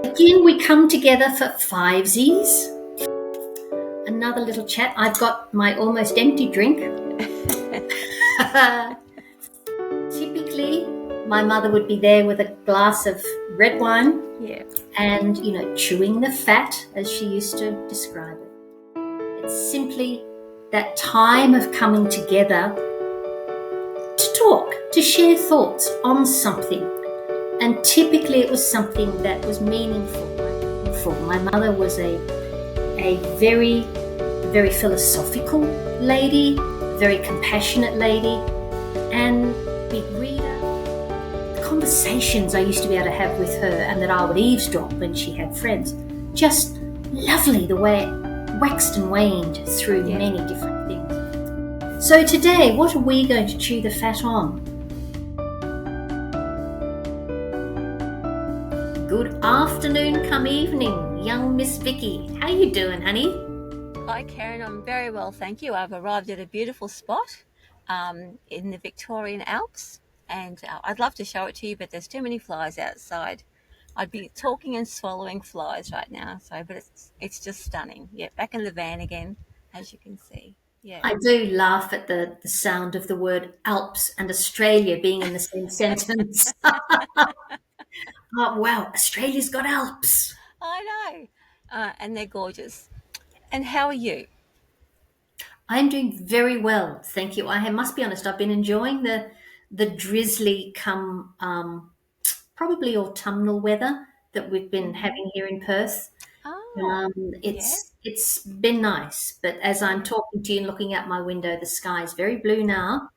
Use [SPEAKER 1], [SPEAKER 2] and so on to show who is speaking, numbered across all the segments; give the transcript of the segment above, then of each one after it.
[SPEAKER 1] Again, we come together for fivesies. Another little chat. I've got my almost empty drink. Typically, my mother would be there with a glass of red wine
[SPEAKER 2] Yeah.
[SPEAKER 1] and, chewing the fat, as she used to describe it. It's simply that time of coming together to talk, to share thoughts on something. And typically it was something that was meaningful. My mother was a very, very philosophical lady, very compassionate lady, and big reader. The conversations I used to be able to have with her and that I would eavesdrop when she had friends, just lovely the way it waxed and waned through many different things. So today, what are we going to chew the fat on? Good afternoon, come evening, young Miss Vicki. How you doing, honey?
[SPEAKER 2] Hi, Keryn. I'm very well, thank you. I've arrived at a beautiful spot in the Victorian Alps, and I'd love to show it to you, but there's too many flies outside. I'd be talking and swallowing flies right now, but it's just stunning. Yeah, back in the van again, as you can see. Yeah.
[SPEAKER 1] I do laugh at the sound of the word Alps and Australia being in the same sentence. Oh, wow, Australia's got Alps.
[SPEAKER 2] I know, and they're gorgeous. And how are you?
[SPEAKER 1] I'm doing very well, thank you. I must be honest, I've been enjoying the drizzly probably autumnal weather that we've been having here in Perth.
[SPEAKER 2] Oh, yeah.
[SPEAKER 1] It's been nice, but as I'm talking to you and looking out my window, the sky is very blue now,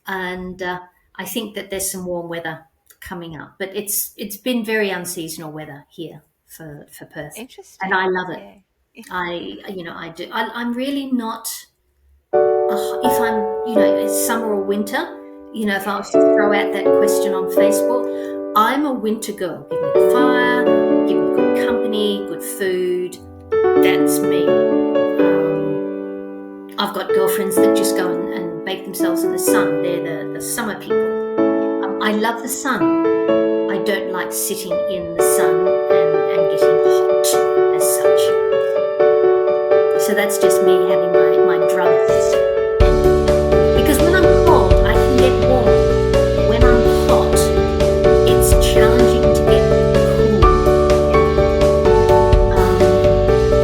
[SPEAKER 1] and I think that there's some warm weather coming up. But it's been very unseasonal weather here for Perth, and
[SPEAKER 2] Interesting.
[SPEAKER 1] I love it.
[SPEAKER 2] Yeah.
[SPEAKER 1] I do. I'm really not. If I'm, it's summer or winter. If I was to throw out that question on Facebook, I'm a winter girl. Give me the fire, give me good company, good food. That's me. I've got girlfriends that just go and bake themselves in the sun. They're the summer people. I love the sun. I don't like sitting in the sun and getting hot as such. So that's just me having my drugs. Because when I'm cold, I can get warm. When I'm hot, it's challenging to get cool.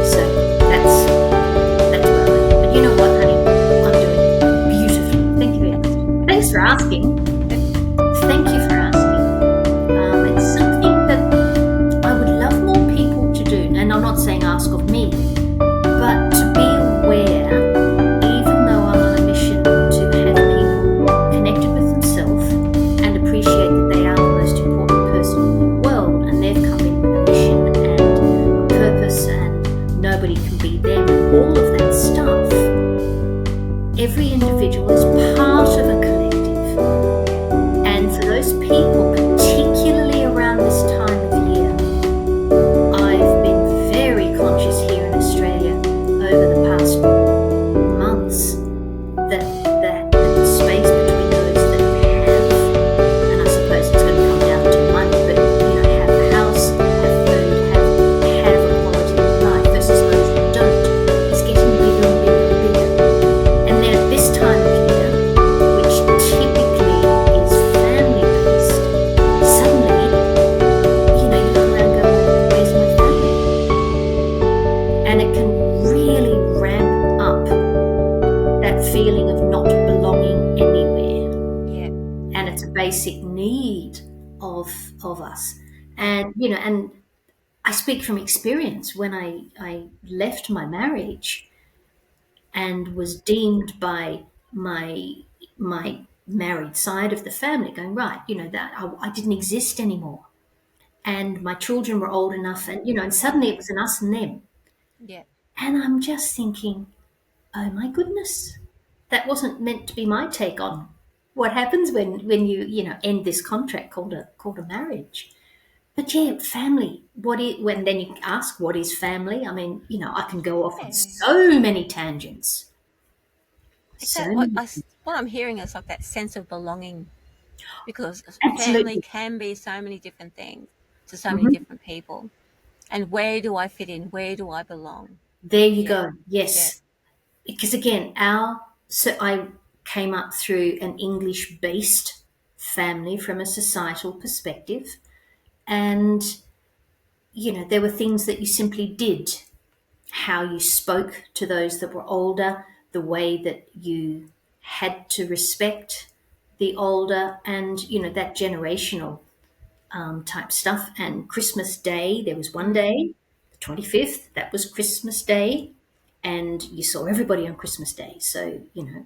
[SPEAKER 1] So that's where I'm at. But you know what, honey? I'm doing beautifully. Thank you very much. Thanks for asking. Thank you for asking. It's something that I would love more people to do. And I'm not saying ask of me, but to be aware, even though I'm on a mission to have people connected with themselves and appreciate that they are the most important person in the world, and they've come in with a mission and a purpose, and nobody can be them, all of that stuff. Every individual is part of a collective, and for those people, particularly around this time of year, I've been very conscious here in Australia over the past months that the space between those that have, and I suppose it's going to come down to money, but have a house, have food, have a quality of life versus those that don't, is getting bigger and bigger and bigger. And then at this time of year, which typically is family based, suddenly, you look around and go, well, where's my family? And it can really ramp up that feeling of not belonging anywhere.
[SPEAKER 2] Yeah.
[SPEAKER 1] And it's a basic need of us. And and I speak from experience. When I left my marriage and was deemed by my married side of the family, going, right, that I didn't exist anymore, and my children were old enough, and and suddenly it was an us and them.
[SPEAKER 2] Yeah.
[SPEAKER 1] And I'm just thinking, oh my goodness, that wasn't meant to be my take on what happens when you end this contract called a marriage. But yeah, family. When then you ask what is family? I mean, I can go off on
[SPEAKER 2] Yeah.
[SPEAKER 1] so many tangents.
[SPEAKER 2] Is
[SPEAKER 1] So
[SPEAKER 2] that
[SPEAKER 1] many.
[SPEAKER 2] what I'm hearing is like that sense of belonging, because family
[SPEAKER 1] Absolutely.
[SPEAKER 2] can be so many different things to so many
[SPEAKER 1] Mhm.
[SPEAKER 2] different people. And where do I fit in? Where do I belong?
[SPEAKER 1] There you
[SPEAKER 2] Yeah,
[SPEAKER 1] go.
[SPEAKER 2] yeah,
[SPEAKER 1] Yes. Because again, so I came up through an English based family from a societal perspective. And, there were things that you simply did, how you spoke to those that were older, the way that you had to respect the older, and, that generational type stuff. And Christmas Day, there was one
[SPEAKER 2] mm,
[SPEAKER 1] day, the 25th, that was Christmas Day, and you saw everybody on Christmas Day. So,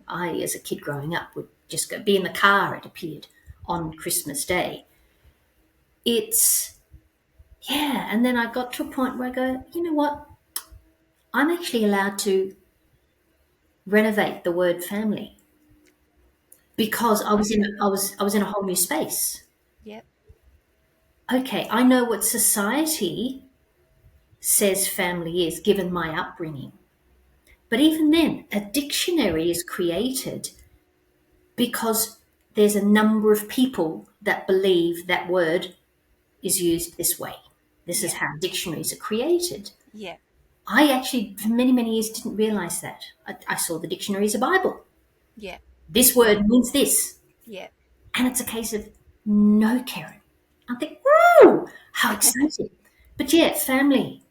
[SPEAKER 1] I, as a kid growing up, would just go be in the car, it appeared, on Christmas Day. It's, yeah. And then I got to a point where I go, you know what? I'm actually allowed to renovate the word family because I was in a whole new space.
[SPEAKER 2] yep,
[SPEAKER 1] Okay, I know what society says family is given my upbringing. But even then, a dictionary is created because there's a number of people that believe that word is used this way. This is
[SPEAKER 2] yep,
[SPEAKER 1] how dictionaries are created.
[SPEAKER 2] yep,
[SPEAKER 1] I actually, for many, many years, didn't realize that. I saw the dictionary as a Bible.
[SPEAKER 2] yep,
[SPEAKER 1] This word means this.
[SPEAKER 2] yep.
[SPEAKER 1] And it's a case of, no, Karen. I think, woo, how exciting. But yeah, family,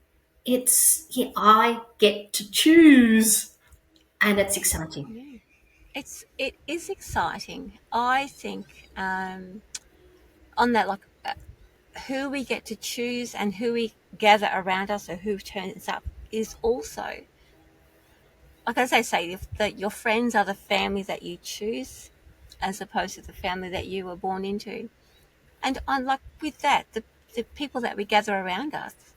[SPEAKER 1] yeah, I get to choose. And it's exciting.
[SPEAKER 2] Yeah. It is exciting. I think on that, like who we get to choose and who we gather around us or who turns up is also, like as I say, if that your friends are the family that you choose as opposed to the family that you were born into. And unlike with that, the people that we gather around us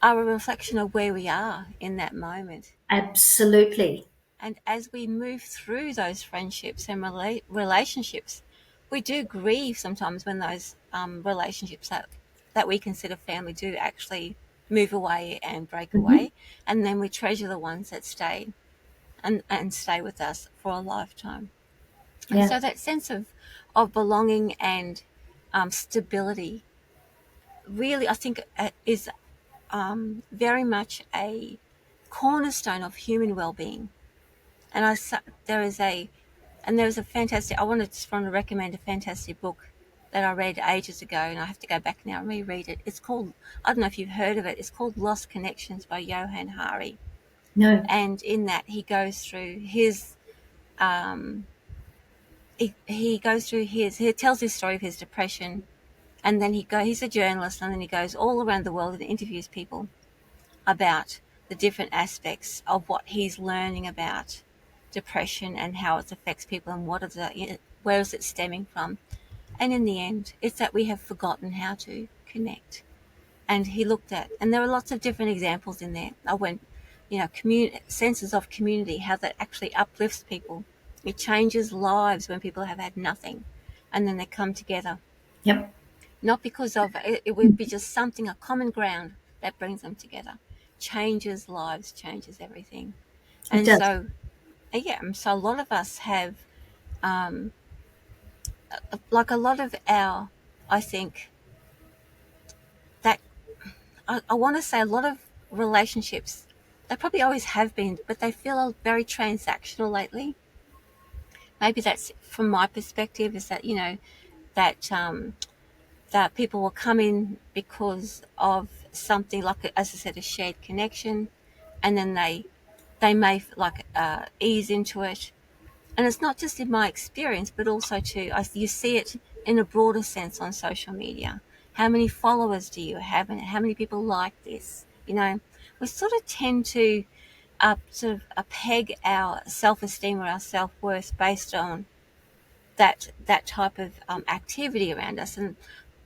[SPEAKER 2] are a reflection of where we are in that moment.
[SPEAKER 1] Absolutely.
[SPEAKER 2] And as we move through those friendships and relationships, we do grieve sometimes when those relationships that we consider family do actually move away and break
[SPEAKER 1] Hmm.
[SPEAKER 2] away. And then we treasure the ones that stay and stay with us for a lifetime. And
[SPEAKER 1] Yeah.
[SPEAKER 2] so that sense of belonging and stability really, I think, is very much a cornerstone of human well-being. And there is a and there was a fantastic. Just want to recommend a fantastic book that I read ages ago, and I have to go back now and reread it. It's called, I don't know if you've heard of it. It's called Lost Connections by Johann Hari,
[SPEAKER 1] No.
[SPEAKER 2] and in that he goes through his um, he goes through he tells his story of his depression, and then he's a journalist, and then he goes all around the world and interviews people about the different aspects of what he's learning about depression and how it affects people and where is it stemming from. And in the end, it's that we have forgotten how to connect. And he looked at, and there are lots of different examples in there. I went, senses of community, how that actually uplifts people. It changes lives when people have had nothing, and then they come together.
[SPEAKER 1] Yep.
[SPEAKER 2] Not because of it, it would be just something, a common ground that brings them together. Changes lives, changes everything.
[SPEAKER 1] It
[SPEAKER 2] And
[SPEAKER 1] does.
[SPEAKER 2] so, yeah, so a lot of us have, um, like a lot of our, I think that I want to say a lot of relationships, they probably always have been, but they feel very transactional lately. Maybe that's from my perspective, is that, that, that people will come in because of something like, as I said, a shared connection, and then they may like ease into it. And it's not just in my experience, but also too, you see it in a broader sense on social media. How many followers do you have, and how many people like this? We sort of tend to peg our self-esteem or our self-worth based on that type of activity around us, and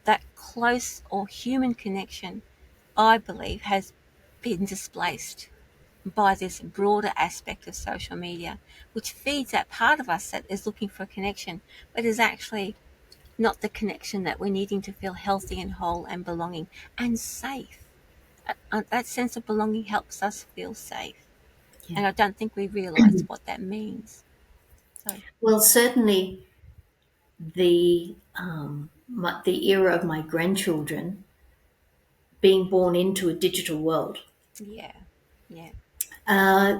[SPEAKER 2] that close or human connection, I believe, has been displaced by this broader aspect of social media, which feeds that part of us that is looking for a connection, but is actually not the connection that we're needing to feel healthy and whole and belonging and safe. That sense of belonging helps us feel safe.
[SPEAKER 1] Yeah.
[SPEAKER 2] And I don't think we realize what that means. So,
[SPEAKER 1] Well, certainly the era of my grandchildren, being born into a digital world.
[SPEAKER 2] Yeah. Yeah.
[SPEAKER 1] Uh,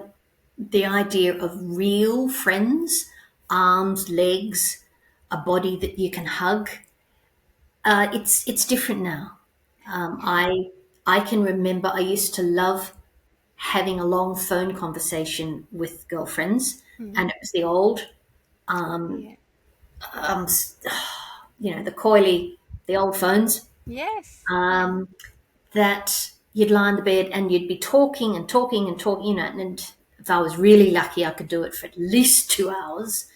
[SPEAKER 1] the idea of real friends, arms, legs, a body that you can hug, it's different now. I can remember I used to love having a long phone conversation with girlfriends,
[SPEAKER 2] Mm.
[SPEAKER 1] and it was the old,
[SPEAKER 2] Yeah.
[SPEAKER 1] um, the coily, the old phones,
[SPEAKER 2] Yes. Yeah.
[SPEAKER 1] um, that you'd lie on the bed and you'd be talking and talking and talking, and if I was really lucky, I could do it for at least 2 hours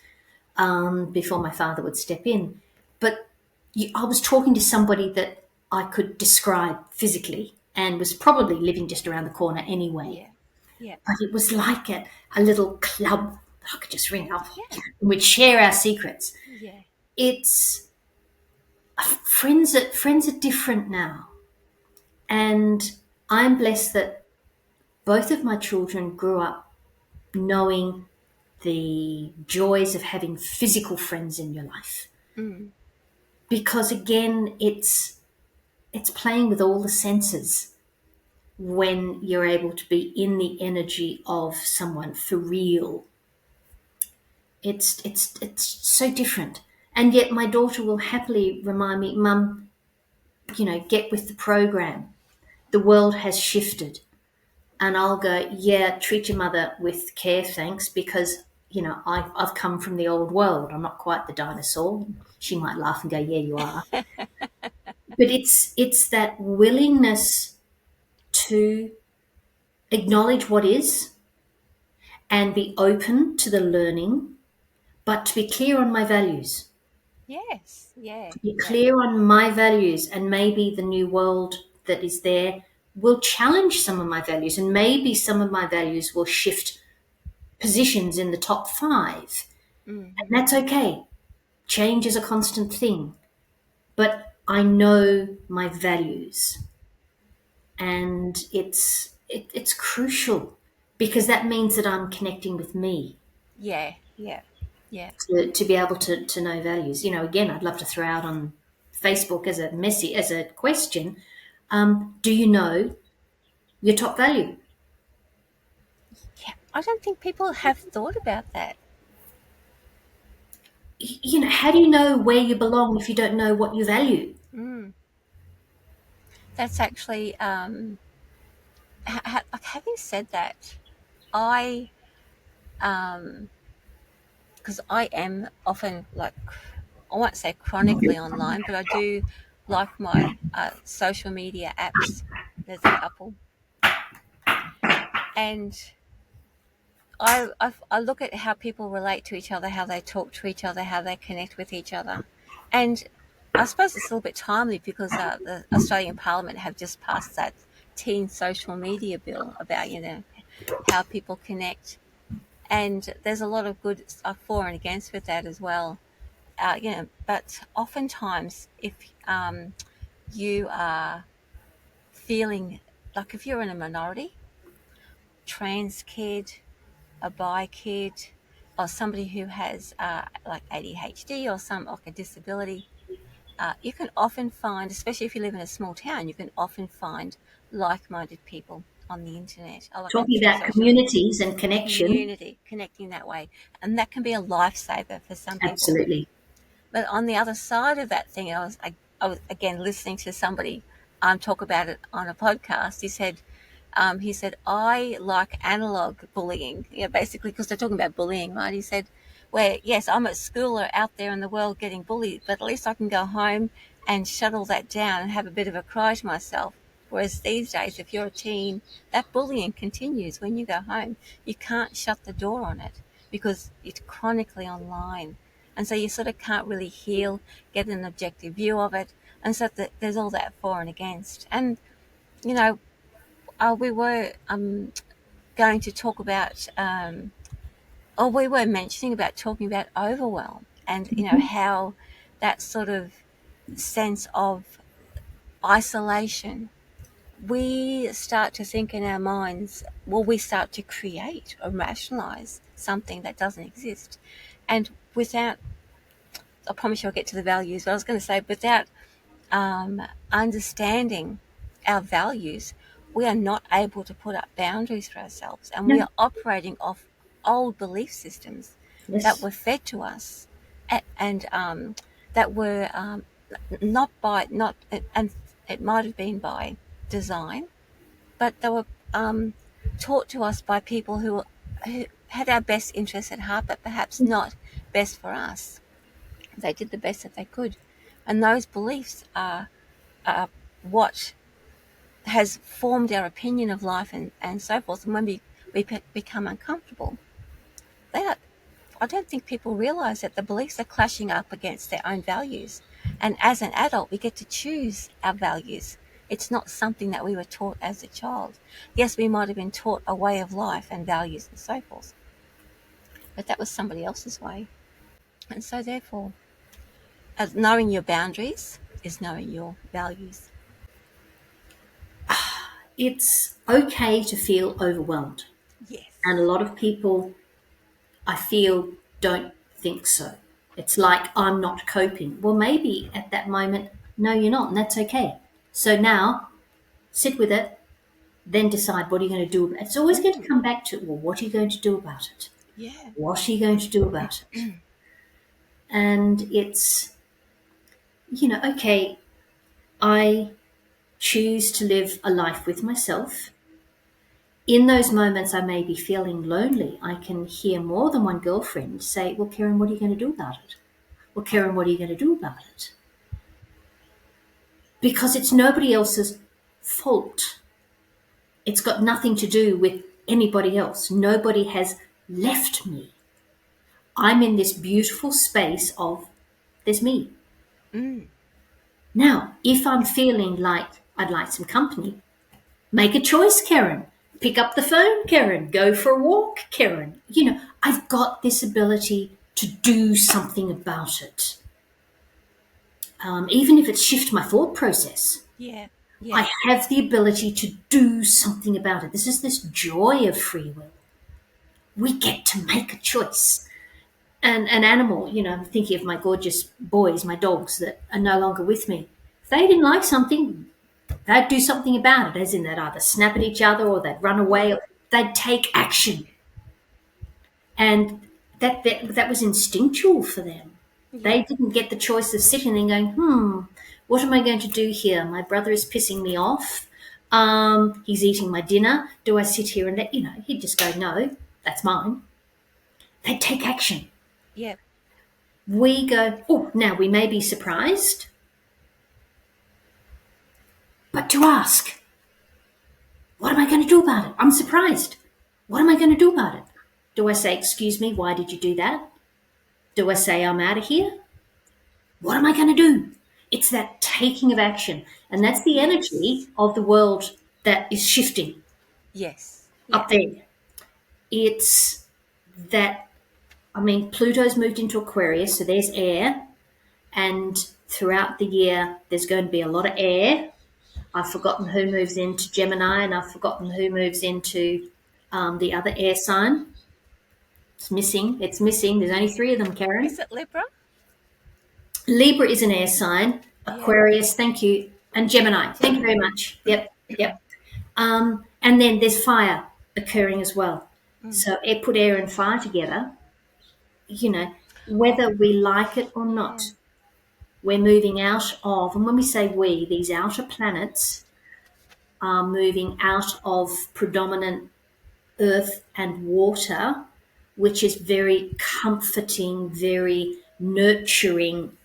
[SPEAKER 1] before my father would step in. But I was talking to somebody that I could describe physically and was probably living just around the corner anyway.
[SPEAKER 2] Yeah. Yeah.
[SPEAKER 1] But it was like a little club that I could just ring up.
[SPEAKER 2] Yeah.
[SPEAKER 1] And we'd share our secrets.
[SPEAKER 2] Yeah.
[SPEAKER 1] It's friends are different now. And I'm blessed that both of my children grew up knowing the joys of having physical friends in your life.
[SPEAKER 2] Mm.
[SPEAKER 1] Because again, it's playing with all the senses when you're able to be in the energy of someone for real. It's so different. And yet my daughter will happily remind me, Mum, get with the program. The world has shifted. And I'll go, yeah, treat your mother with care, thanks, because I've come from the old world. I'm not quite the dinosaur. She might laugh and go, yeah, you are. But it's that willingness to acknowledge what is and be open to the learning, but to be clear on my values.
[SPEAKER 2] Yes. Yeah.
[SPEAKER 1] To be
[SPEAKER 2] Yeah.
[SPEAKER 1] clear on my values, and maybe the new world that is there will challenge some of my values, and maybe some of my values will shift positions in the top five. And
[SPEAKER 2] Mm-hmm.
[SPEAKER 1] that's okay. Change is a constant thing. But I know my values, and it's crucial because that means that I'm connecting with me
[SPEAKER 2] Yeah. Yeah. Yeah.
[SPEAKER 1] to be able to know values. Again, I'd love to throw out on Facebook as a question. Do you know your top value?
[SPEAKER 2] Yeah. I don't think people have thought about that.
[SPEAKER 1] How do you know where you belong if you don't know what you value?
[SPEAKER 2] Mm. That's actually like having said that, I because I am often like I won't say chronically online, but I do like my social media apps. There's a couple, and I look at how people relate to each other, how they talk to each other, how they connect with each other, and I suppose it's a little bit timely because the Australian Parliament have just passed that teen social media bill about how people connect, and there's a lot of good stuff for and against with that as well. But oftentimes if you are feeling like if you're in a minority, trans kid, a bi kid, or somebody who has like ADHD or some like a disability, you can often find, especially if you live in a small town, you can often find like-minded people on the internet, or like
[SPEAKER 1] Talking
[SPEAKER 2] through
[SPEAKER 1] about
[SPEAKER 2] social media.
[SPEAKER 1] communities and connection.
[SPEAKER 2] Community, connecting that way, and that can be a lifesaver for some people.
[SPEAKER 1] Absolutely.
[SPEAKER 2] But on the other side of that thing, I was again listening to somebody talk about it on a podcast. He said, I like analog bullying, basically because they're talking about bullying, right? He said, where, yes, I'm at school or out there in the world getting bullied, but at least I can go home and shut all that down and have a bit of a cry to myself. Whereas these days, if you're a teen, that bullying continues when you go home. You can't shut the door on it because it's chronically online. And so you sort of can't really heal, get an objective view of it. And so there's all that for and against. And, you know, we were going to talk about, or we were mentioning about talking about overwhelm and, how that sort of sense of isolation, we start to think in our minds, well, we start to create or rationalize something that doesn't exist. And without, I promise you I'll get to the values, but I was going to say, without understanding our values, we are not able to put up boundaries for ourselves, and we
[SPEAKER 1] No.
[SPEAKER 2] are operating off old belief systems that
[SPEAKER 1] Yes.
[SPEAKER 2] were fed to us, and that were not by not and it might have been by design, but they were taught to us by people who had our best interests at heart, but perhaps not best for us. They did the best that they could, and those beliefs are what has formed our opinion of life and so forth. And when we become uncomfortable, they are, I don't think people realize that the beliefs are clashing up against their own values. And as an adult, we get to choose our values. It's not something that we were taught as a child. Yes, we might have been taught a way of life and values and so forth, but that was somebody else's way. And so, therefore, as knowing your boundaries is knowing your values.
[SPEAKER 1] It's okay to feel overwhelmed. And a
[SPEAKER 2] Yes.
[SPEAKER 1] lot of people, I feel, don't think so. It's like I'm not coping. Well, maybe at that moment, no, you're not, and that's okay. So now sit with it, then decide what are you going to do. It's always going to
[SPEAKER 2] Mm,
[SPEAKER 1] come back to, well, what are you going to do about it?
[SPEAKER 2] yeah.
[SPEAKER 1] What are you going to do about it? And it's, okay, I choose to live a life with myself. In those moments, I may be feeling lonely. I can hear more than one girlfriend say, well, Keryn, what are you going to do about it? Well, Keryn, what are you going to do about it? Because it's nobody else's fault. It's got nothing to do with anybody else. Nobody has left me. I'm in this beautiful space of there's me.
[SPEAKER 2] Mm,
[SPEAKER 1] Now, if I'm feeling like I'd like some company, make a choice, Keryn. Pick up the phone, Keryn. Go for a walk, Keryn. I've got this ability to do something about it. Even if it's shift my thought process,
[SPEAKER 2] yeah. Yeah.
[SPEAKER 1] I have the ability to do something about it. This is this joy of free will. We get to make a choice. And an animal, I'm thinking of my gorgeous boys, my dogs that are no longer with me. If they didn't like something, they'd do something about it, as in they'd either snap at each other or they'd run away
[SPEAKER 2] Yeah.
[SPEAKER 1] or they'd take action. And that was instinctual for them. They
[SPEAKER 2] Yeah.
[SPEAKER 1] didn't get the choice of sitting there going, what am I going to do here? My brother is pissing me off. He's eating my dinner. Do I sit here and he'd just go, no, that's mine. They'd take action.
[SPEAKER 2] Yeah.
[SPEAKER 1] We go, oh, now we may be surprised, but to ask, what am I going to do about it? I'm surprised. What am I going to do about it? Do I say, excuse me, why did you do that? Do I say, I'm out of here? What am I going to do? It's that taking of action. And that's the energy
[SPEAKER 2] Yes.
[SPEAKER 1] of the world that is shifting
[SPEAKER 2] Yes. Yeah.
[SPEAKER 1] up there. It's that, Pluto's moved into Aquarius, so there's air. And throughout the year, there's going to be a lot of air. I've forgotten who moves into Gemini, and I've forgotten who moves into the other air sign. It's missing. It's missing. There's only three of them,
[SPEAKER 2] Is
[SPEAKER 1] Keryn.
[SPEAKER 2] it Libra?
[SPEAKER 1] Libra is an air sign.
[SPEAKER 2] Yeah.
[SPEAKER 1] Aquarius, thank you. And Gemini, thank you very
[SPEAKER 2] Gemini.
[SPEAKER 1] much. Yep, yep. And then there's fire occurring as well.
[SPEAKER 2] Mm.
[SPEAKER 1] So it put air and fire together, you know, whether
[SPEAKER 2] Oh,
[SPEAKER 1] we like it or not.
[SPEAKER 2] yeah.
[SPEAKER 1] We're moving out of, and when we say we, these outer planets are moving out of predominant earth and water, which is very comforting, very nurturing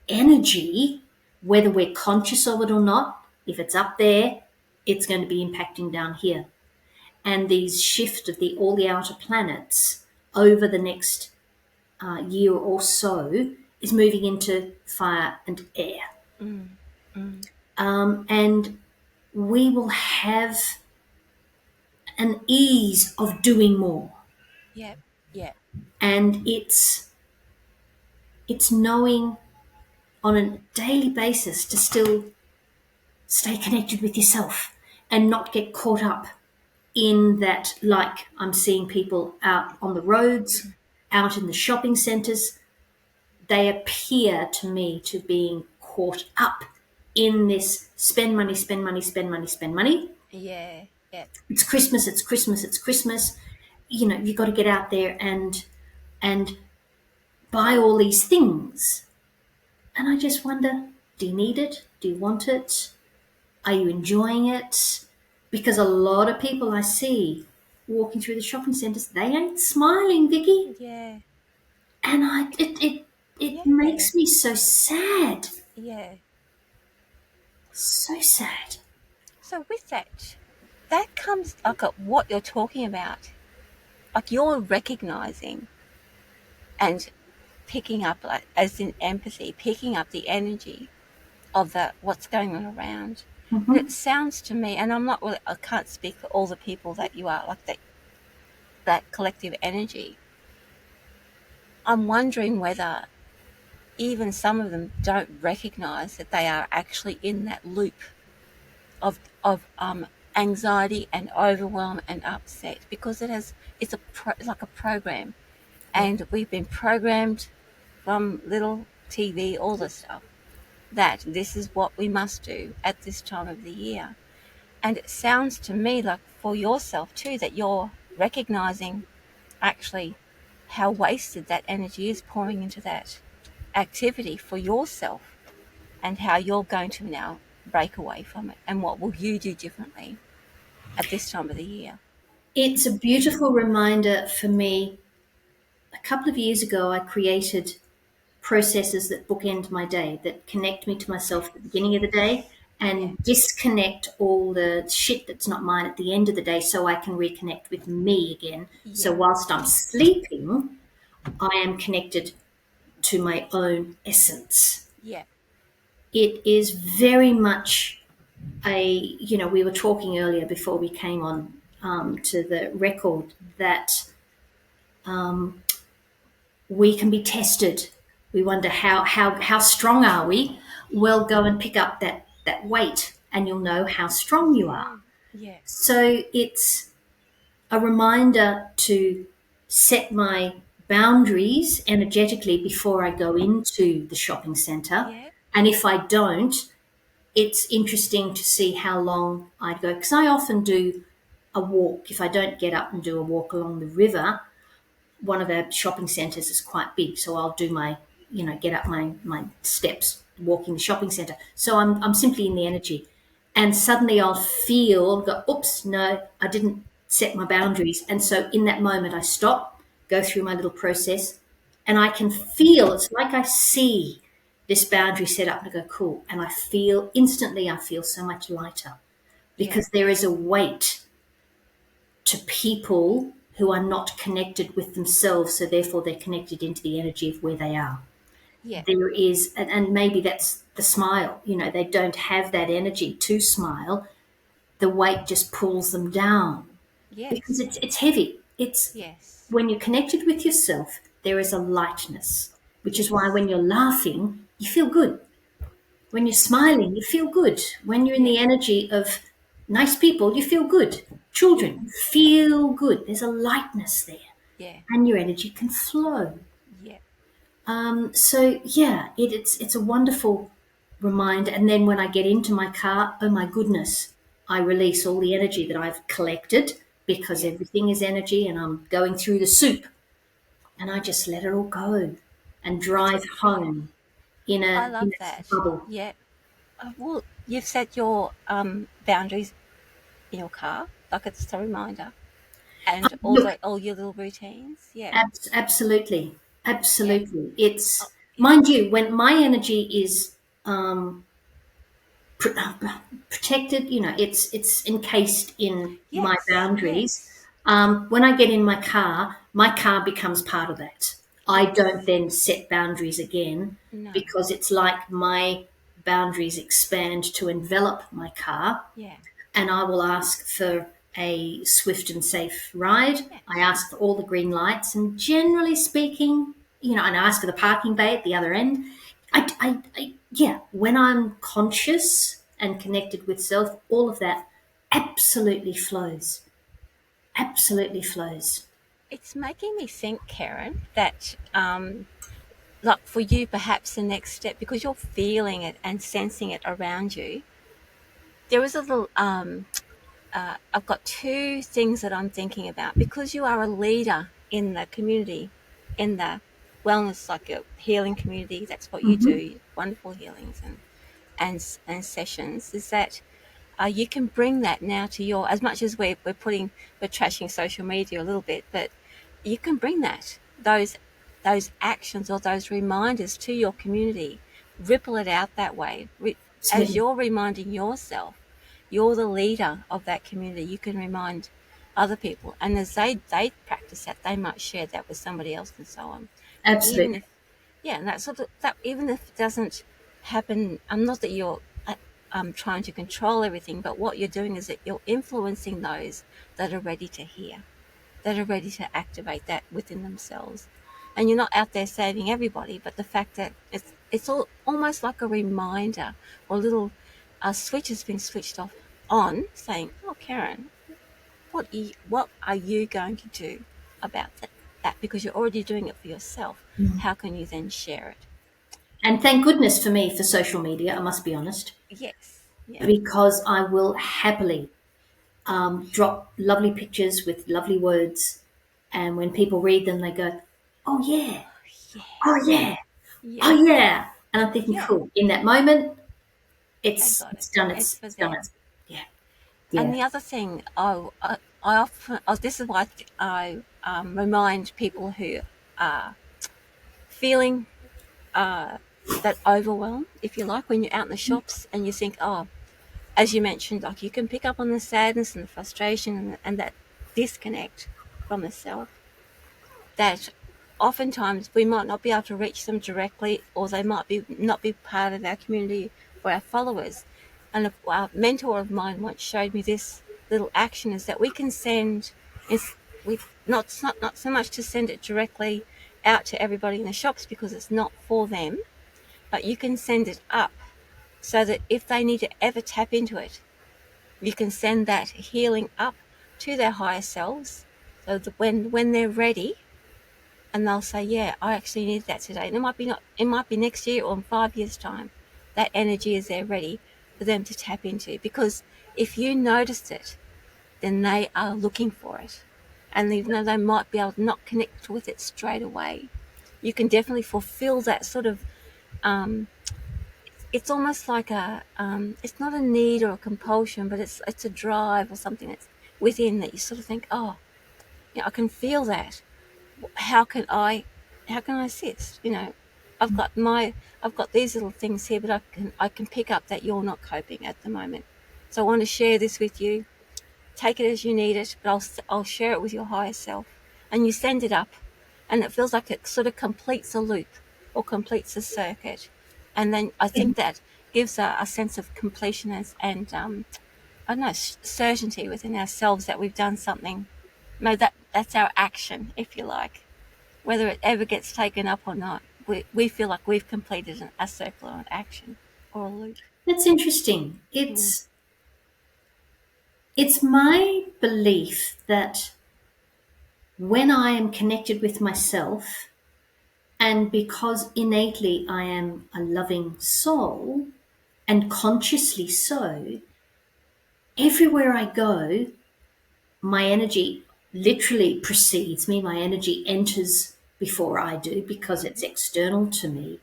[SPEAKER 1] energy, whether we're conscious of it or not. If it's up there, it's going to be impacting down here. And these shift of all the outer planets over the next year or so is moving into fire and air.
[SPEAKER 2] Mm. Mm.
[SPEAKER 1] And we will have an ease of doing more.
[SPEAKER 2] Yeah. Yeah.
[SPEAKER 1] And it's knowing on a daily basis to still stay connected with yourself and not get caught up in that. Like, I'm seeing people out on the roads, out in the shopping centres, they appear to me to being caught up in this spend money, spend money, spend money, spend money.
[SPEAKER 2] Yeah. Yeah.
[SPEAKER 1] It's Christmas, it's Christmas, it's Christmas. You know, you've got to get out there and buy all these things. And I just wonder, do you need it? Do you want it? Are you enjoying it? Because a lot of people I see walking through the shopping centres, they ain't smiling, Vicky.
[SPEAKER 2] Yeah.
[SPEAKER 1] And it
[SPEAKER 2] Yeah.
[SPEAKER 1] makes me so sad.
[SPEAKER 2] Yeah.
[SPEAKER 1] So sad.
[SPEAKER 2] So with that, that comes like at what you're talking about. Like you're recognizing and picking up, like, as in empathy, picking up the energy of that what's going on around. And it
[SPEAKER 1] Hmm.
[SPEAKER 2] sounds to me, and I'm not really, I can't speak for all the people that you are, like that collective energy. I'm wondering whether even some of them don't recognize that they are actually in that loop of anxiety and overwhelm and upset, because it's like a program,
[SPEAKER 1] Yeah.
[SPEAKER 2] and we've been programmed from little TV, all this stuff, that this is what we must do at this time of the year. And it sounds to me like for yourself too that you're recognizing actually how wasted that energy is pouring into that activity for yourself, and how you're going to now break away from it, and what will you do differently at this time of the year.
[SPEAKER 1] It's a beautiful reminder for me. A couple of years ago, I created processes that bookend my day, that connect me to myself at the beginning of the day
[SPEAKER 2] Yes. Yeah.
[SPEAKER 1] and disconnect all the shit that's not mine at the end of the day so I can reconnect with me again. So
[SPEAKER 2] Yeah.
[SPEAKER 1] whilst I'm sleeping, I am connected to my own essence.
[SPEAKER 2] Yeah.
[SPEAKER 1] It is very much we were talking earlier before we came on to the record that we can be tested. We wonder how strong are we? Well, go and pick up that weight and you'll know how strong you are.
[SPEAKER 2] Yeah. Yeah.
[SPEAKER 1] So it's a reminder to set my boundaries energetically before I go into the shopping centre.
[SPEAKER 2] Yeah.
[SPEAKER 1] And if I don't, it's interesting to see how long I'd go. Because I often do a walk. If I don't get up and do a walk along the river, one of our shopping centres is quite big, so I'll do get up my steps walking the shopping centre. So I'm simply in the energy, and suddenly I'll feel go, oops, no, I didn't set my boundaries, and so in that moment I stop, go through my little process, and I can feel it's like I see this boundary set up and I go cool, and I feel instantly I feel so much lighter
[SPEAKER 2] Yeah.
[SPEAKER 1] because there is a weight to people who are not connected with themselves, so therefore they're connected into the energy of where they are.
[SPEAKER 2] Yeah.
[SPEAKER 1] There is, and maybe that's the smile, they don't have that energy to smile. The weight just pulls them down because
[SPEAKER 2] Yes.
[SPEAKER 1] it's heavy. It's
[SPEAKER 2] Yes.
[SPEAKER 1] when you're connected with yourself, there is a lightness, which is why
[SPEAKER 2] Yes.
[SPEAKER 1] when you're laughing, you feel good. When you're smiling, you feel good. When you're in
[SPEAKER 2] Yeah.
[SPEAKER 1] the energy of nice people, you feel good.
[SPEAKER 2] Yeah.
[SPEAKER 1] Children feel good. There's a lightness there,
[SPEAKER 2] Yeah.
[SPEAKER 1] and your energy can flow.
[SPEAKER 2] Yeah.
[SPEAKER 1] So yeah, it's a wonderful reminder. And then when I get into my car, oh my goodness, I release all the energy that I've collected because
[SPEAKER 2] Yeah.
[SPEAKER 1] everything is energy, and I'm going through the soup, and I just let it all go and
[SPEAKER 2] It's
[SPEAKER 1] drive
[SPEAKER 2] yeah.
[SPEAKER 1] home in
[SPEAKER 2] I
[SPEAKER 1] a
[SPEAKER 2] love that.
[SPEAKER 1] bubble.
[SPEAKER 2] Yeah. Well, you've set your boundaries in your car, like it's a reminder, and
[SPEAKER 1] Look,
[SPEAKER 2] all your little routines. Yeah.
[SPEAKER 1] absolutely,
[SPEAKER 2] Yeah.
[SPEAKER 1] absolutely.
[SPEAKER 2] Oh,
[SPEAKER 1] It's
[SPEAKER 2] yeah.
[SPEAKER 1] mind you, when my energy is pr- protected, it's encased in my
[SPEAKER 2] Yes.
[SPEAKER 1] boundaries.
[SPEAKER 2] Yes.
[SPEAKER 1] When I get in my car becomes part of that. I don't
[SPEAKER 2] Yes.
[SPEAKER 1] then set boundaries again
[SPEAKER 2] No.
[SPEAKER 1] because it's like my boundaries expand to envelop my car,
[SPEAKER 2] Yeah.
[SPEAKER 1] and I will ask for a swift and safe ride. I
[SPEAKER 2] Yes.
[SPEAKER 1] ask for all the green lights, and generally speaking, and I ask for the parking bay at the other end. Yeah, when I'm conscious and connected with self, all of that absolutely flows. Absolutely flows.
[SPEAKER 2] It's making me think, Keryn, that like for you, perhaps the next step, because you're feeling it and sensing it around you, there is a little, I've got two things that I'm thinking about. Because you are a leader in the community, in the wellness, like a healing community, that's what you
[SPEAKER 1] Hmm.
[SPEAKER 2] do, wonderful healings and sessions, is that you can bring that now to your, as much as we're trashing social media a little bit, but you can bring those actions or those reminders to your community, ripple it out that way. As
[SPEAKER 1] Absolutely.
[SPEAKER 2] you're reminding yourself, you're the leader of that community. You can remind other people, and as they practice that, they might share that with somebody else, and so on. And even
[SPEAKER 1] Absolutely.
[SPEAKER 2] if, yeah, and that sort of that, even if it doesn't happen, I'm not that you're trying to control everything, but what you're doing is that you're influencing those that are ready to hear, that are ready to activate that within themselves. And you're not out there saving everybody, but the fact that it's all almost like a reminder, or a little switch has been switched off on, saying, "Oh, Keryn, what are you going to do about that? Because you're already doing it for yourself.
[SPEAKER 1] Mm.
[SPEAKER 2] How can you then share it?"
[SPEAKER 1] And thank goodness for me for social media, I must be honest,
[SPEAKER 2] Yes, yeah,
[SPEAKER 1] because I will happily drop lovely pictures with lovely words. And when people read them, they go, oh, yeah,
[SPEAKER 2] yeah,
[SPEAKER 1] oh, yeah, oh,
[SPEAKER 2] yeah,
[SPEAKER 1] yeah. And I'm thinking,
[SPEAKER 2] yeah.
[SPEAKER 1] cool. In that moment,
[SPEAKER 2] They
[SPEAKER 1] it's
[SPEAKER 2] got it.
[SPEAKER 1] it's done.
[SPEAKER 2] It's for
[SPEAKER 1] It's done.
[SPEAKER 2] them.
[SPEAKER 1] Yeah,
[SPEAKER 2] And
[SPEAKER 1] yeah.
[SPEAKER 2] the other thing, I often, this is why I remind people who are feeling uh, that overwhelm, if you like, when you're out in the shops and you think, oh, as you mentioned, like you can pick up on the sadness and the frustration and that disconnect from the self, that oftentimes we might not be able to reach them directly, or they might be not be part of our community or our followers. And a mentor of mine once showed me this little action, is that we can send, it's we not so much to send it directly out to everybody in the shops because it's not for them, but you can send it up so that if they need to ever tap into it, you can send that healing up to their higher selves, so that when they're ready, and they'll say, "Yeah, I actually need that today." And it might be next year or in 5 years' time. That energy is there ready for them to tap into. Because if you noticed it, then they are looking for it. And even though they might be able to not connect with it straight away, you can definitely fulfill that sort of, um, it's almost like it's not a need or a compulsion, but it's a drive or something that's within, that you sort of think, oh, yeah, I can feel that. how can I how can I assist? I've got my I've got these little things here, but I can pick up that you're not coping at the moment. So I want to share this with you. Take it as you need it, but I'll share it with your higher self. And you send it up, and it feels like it sort of completes a loop or completes a circuit. And then I think that gives a sense of completion and I don't know, certainty within ourselves that we've done something. Maybe that's our action, if you like. Whether it ever gets taken up or not, we feel like we've completed a circle or an action or a loop.
[SPEAKER 1] That's interesting.
[SPEAKER 2] Mm.
[SPEAKER 1] It's my belief that when I am connected with myself, and because innately I am a loving soul, and consciously so, everywhere I go, my energy literally precedes me. My energy enters before I do because it's external to me.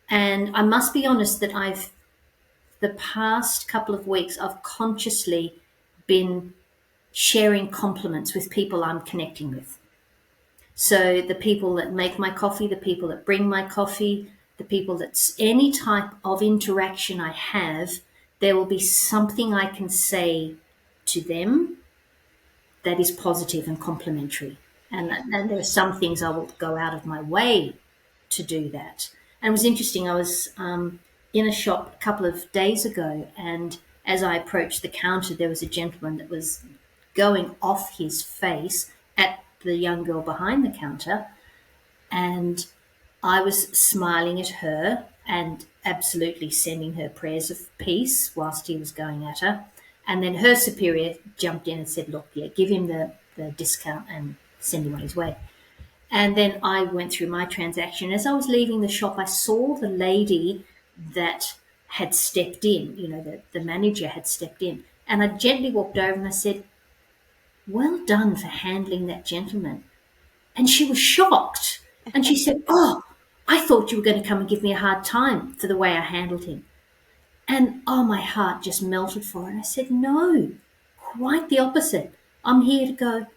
[SPEAKER 1] And I must be honest that the past couple of weeks, I've consciously been sharing compliments with people I'm connecting with. So the people that make my coffee, the people that bring my coffee, the people that's any type of interaction I have, there will be something I can say to them that is positive and complimentary. And,
[SPEAKER 2] Yeah.
[SPEAKER 1] and there are some things I will go out of my way to do that. And it was interesting. I was in a shop a couple of days ago, and as I approached the counter, there was a gentleman that was going off his face at the young girl behind the counter, and I was smiling at her and absolutely sending her prayers of peace whilst he was going at her. And then her superior jumped in and said, look, yeah, give him the discount and send him on his way. And then I went through my transaction. As I was leaving the shop, I saw the lady that had stepped in, the manager had stepped in. And I gently walked over and I said, "Well done for handling that gentleman." And she was shocked. And she said, "Oh, I thought you were going to come and give me a hard time for the way I handled him." And oh, my heart just melted for her. And I said, "No, quite the opposite. I'm here to go,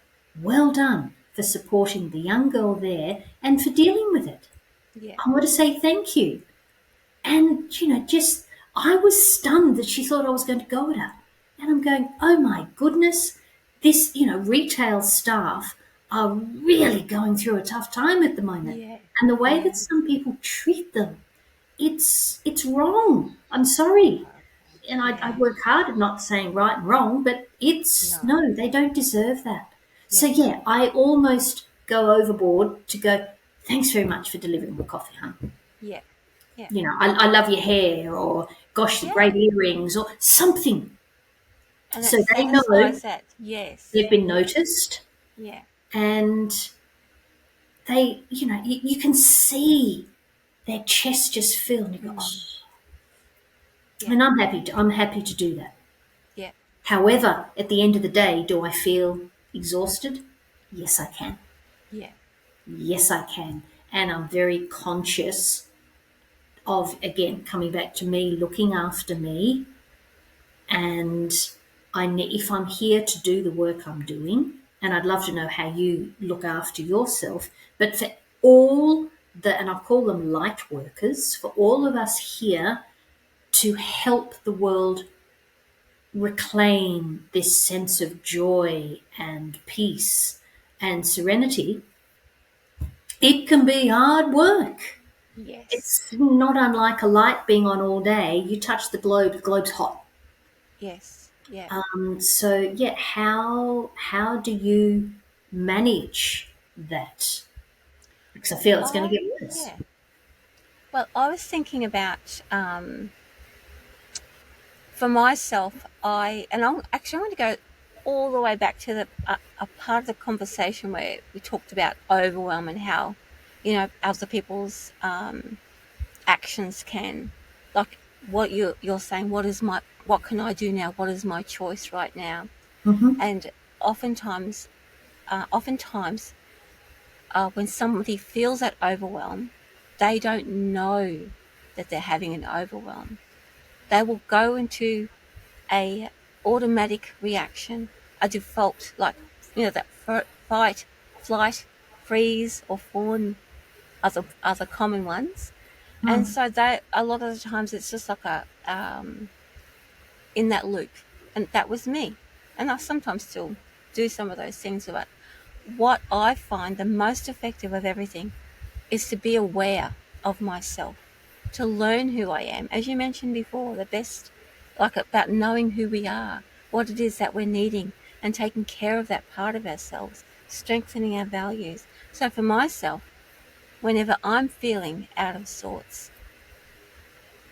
[SPEAKER 1] well done for supporting the young girl there and for dealing with it.
[SPEAKER 2] Yeah.
[SPEAKER 1] I want to say thank you." And, just I was stunned that she thought I was going to go at her. And I'm going, oh my goodness, this, retail staff are really going through a tough time at the moment.
[SPEAKER 2] Yeah.
[SPEAKER 1] And the way
[SPEAKER 2] Yeah.
[SPEAKER 1] that some people treat them, it's wrong. I'm sorry. And I
[SPEAKER 2] Yeah.
[SPEAKER 1] work hard at not saying right and wrong, but it's
[SPEAKER 2] No.
[SPEAKER 1] no, they don't deserve that. So
[SPEAKER 2] Yeah.
[SPEAKER 1] yeah, I almost go overboard to go, thanks very much for delivering the coffee, hon.
[SPEAKER 2] Yeah. Yeah.
[SPEAKER 1] I love your hair, or gosh, the
[SPEAKER 2] Yeah.
[SPEAKER 1] great earrings, or something.
[SPEAKER 2] And
[SPEAKER 1] So
[SPEAKER 2] it
[SPEAKER 1] they know
[SPEAKER 2] satisfies that. Yes.
[SPEAKER 1] they've been
[SPEAKER 2] Yes.
[SPEAKER 1] noticed,
[SPEAKER 2] Yeah.
[SPEAKER 1] and you can see their chest just fill, and you go, oh.
[SPEAKER 2] Mm. Yeah.
[SPEAKER 1] And I'm happy to do that.
[SPEAKER 2] Yeah.
[SPEAKER 1] However, at the end of the day, do I feel exhausted? Yes, I can.
[SPEAKER 2] Yeah.
[SPEAKER 1] Yes, I can. And I'm very conscious of, again, coming back to me, looking after me. And if I'm here to do the work I'm doing, and I'd love to know how you look after yourself, but for all and I'll call them light workers, for all of us here to help the world reclaim this sense of joy and peace and serenity, it can be hard work.
[SPEAKER 2] Yes.
[SPEAKER 1] It's not unlike a light being on all day. You touch the globe's hot.
[SPEAKER 2] Yes. Yeah.
[SPEAKER 1] So yeah, how do you manage that? Because I feel it's going to get worse.
[SPEAKER 2] Yeah. Well, I was thinking about for myself, I want to go all the way back to a part of the conversation where we talked about overwhelm and how, other people's actions can, like what you're saying. What can I do now? What is my choice right now?
[SPEAKER 1] Mm-hmm.
[SPEAKER 2] And oftentimes, oftentimes, when somebody feels that overwhelm, they don't know that they're having an overwhelm. They will go into a automatic reaction, a default, like that fight, flight, freeze, or fawn, other common ones. And
[SPEAKER 1] Mm.
[SPEAKER 2] so they, a lot of the times, it's just like a in that loop, and that was me. And I sometimes still do some of those things. But what I find the most effective of everything is to be aware of myself, to learn who I am. As you mentioned before, the best, like about knowing who we are, what it is that we're needing, and taking care of that part of ourselves, strengthening our values. So for myself, whenever I'm feeling out of sorts,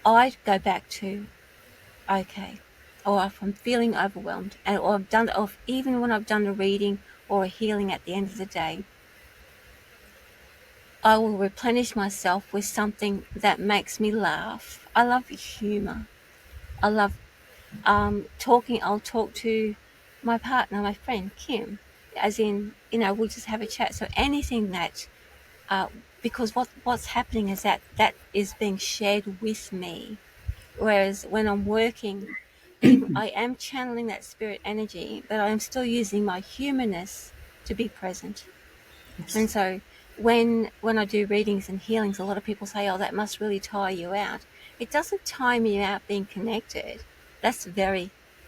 [SPEAKER 2] I go back to, okay, or if I'm feeling overwhelmed, or even when I've done a reading or a healing at the end of the day, I will replenish myself with something that makes me laugh. I love humor. I love talking. I'll talk to my partner, my friend Kim, as in, we'll just have a chat. So anything that, because what's happening is that is being shared with me. Whereas when I'm working, even I am channeling that spirit energy, but I am still using my humanness to be present. And
[SPEAKER 1] Yes.
[SPEAKER 2] so when I do readings and healings, a lot of people say, "Oh, that must really tire you out." It doesn't tire me out being connected. That's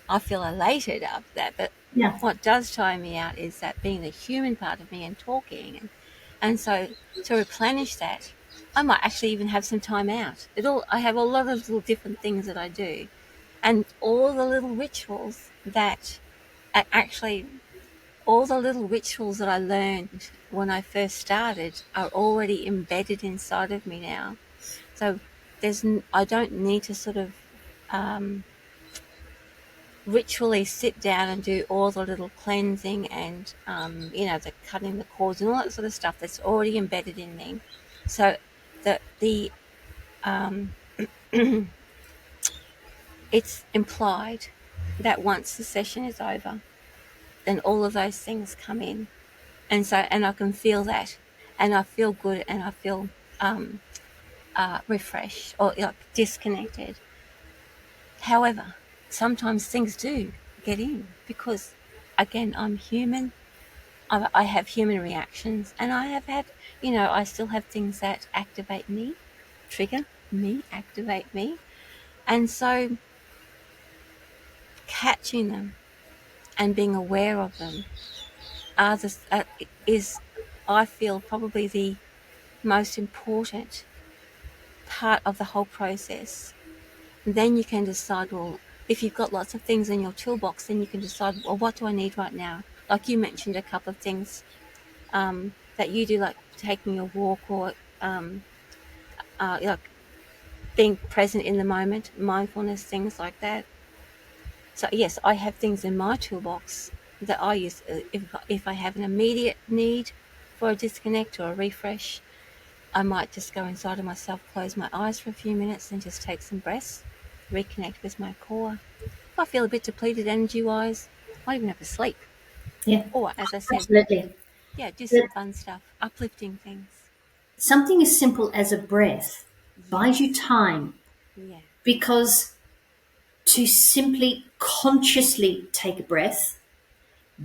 [SPEAKER 2] I feel elated after that. But
[SPEAKER 1] Yeah.
[SPEAKER 2] what does tire me out is that being the human part of me and talking. And so to replenish that, I might actually even have some time out. I have a lot of little different things that I do, and all the little rituals that actually all the little rituals that I learned when I first started are already embedded inside of me now. So I don't need to sort of ritually sit down and do all the little cleansing and the cutting the cords and all that sort of stuff that's already embedded in me. So the um, it's implied that once the session is over, then all of those things come in, and I can feel that, and I feel good, and I feel refreshed or like disconnected. However, sometimes things do get in because, again, I'm human. I have human reactions, and I have had, I still have things that activate me, trigger me, activate me. And so catching them and being aware of them is, I feel, probably the most important part of the whole process. And then you can decide, well, if you've got lots of things in your toolbox, then you can decide, well, what do I need right now? Like you mentioned a couple of things that you do, like taking a walk or like being present in the moment, mindfulness, things like that. So yes, I have things in my toolbox that I use if I have an immediate need for a disconnect or a refresh. I might just go inside of myself, close my eyes for a few minutes, and just take some breaths, reconnect with my core. If I feel a bit depleted energy-wise, I might even have a sleep.
[SPEAKER 1] Yeah,
[SPEAKER 2] Or, as I said,
[SPEAKER 1] absolutely.
[SPEAKER 2] yeah, do
[SPEAKER 1] But
[SPEAKER 2] some fun stuff, uplifting things.
[SPEAKER 1] something as simple as a breath buys you
[SPEAKER 2] Yes.
[SPEAKER 1] time,
[SPEAKER 2] Yeah.
[SPEAKER 1] because to simply consciously take a breath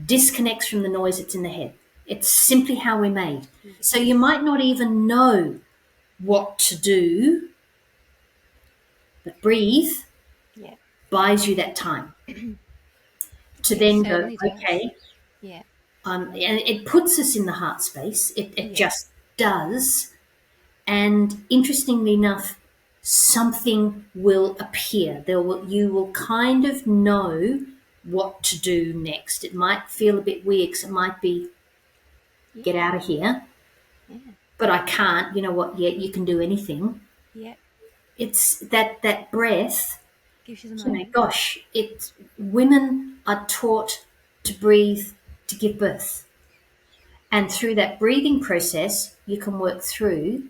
[SPEAKER 1] disconnects from the noise that's in the head. It's simply how we're made. So you
[SPEAKER 2] Yes.
[SPEAKER 1] might not even know what to do, but breathe
[SPEAKER 2] Yeah.
[SPEAKER 1] buys you that time to
[SPEAKER 2] It
[SPEAKER 1] then go,
[SPEAKER 2] certainly does.
[SPEAKER 1] okay,
[SPEAKER 2] Yeah.
[SPEAKER 1] and it puts us in the heart space. It
[SPEAKER 2] Yeah.
[SPEAKER 1] just does. And interestingly enough, something will appear. You will kind of know what to do next. It might feel a bit weird because it might be, get
[SPEAKER 2] Yeah.
[SPEAKER 1] out of here,
[SPEAKER 2] Yeah.
[SPEAKER 1] but I can't. You know what? Yeah, you can do anything.
[SPEAKER 2] Yeah.
[SPEAKER 1] It's that breath.
[SPEAKER 2] Gives you the
[SPEAKER 1] You know,
[SPEAKER 2] moment.
[SPEAKER 1] gosh, it's women are taught to breathe to give birth. And through that breathing process, you can work through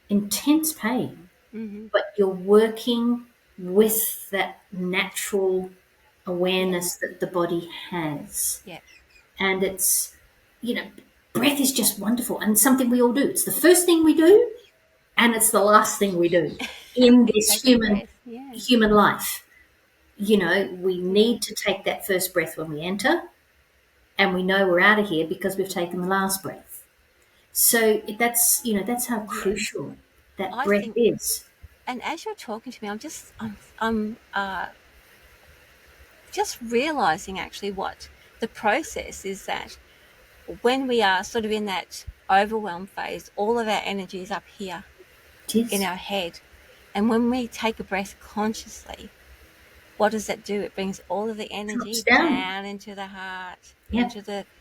[SPEAKER 1] intense pain,
[SPEAKER 2] Mm-hmm.
[SPEAKER 1] but you're working with that natural
[SPEAKER 2] Yeah.
[SPEAKER 1] awareness that the body has.
[SPEAKER 2] Yeah.
[SPEAKER 1] And it's, you know, breath is just wonderful and something we all do. It's the first thing we do and it's the last thing we do in this
[SPEAKER 2] Take a breath. Yeah.
[SPEAKER 1] human life. You know, we
[SPEAKER 2] Yeah.
[SPEAKER 1] need to take that first breath when we enter, and we know we're out of here because we've taken the last breath. So that's, you know, that's how
[SPEAKER 2] Yes.
[SPEAKER 1] crucial that
[SPEAKER 2] I
[SPEAKER 1] breath
[SPEAKER 2] think,
[SPEAKER 1] is.
[SPEAKER 2] and as you're talking to me, I'm just realizing actually what the process is, that when we are sort of in that overwhelm phase, all of our energy is up here
[SPEAKER 1] It
[SPEAKER 2] in
[SPEAKER 1] is.
[SPEAKER 2] our head. And when we take a breath consciously, what does that do? It brings all of the
[SPEAKER 1] Drops
[SPEAKER 2] energy
[SPEAKER 1] down.
[SPEAKER 2] down into the heart,
[SPEAKER 1] Yeah.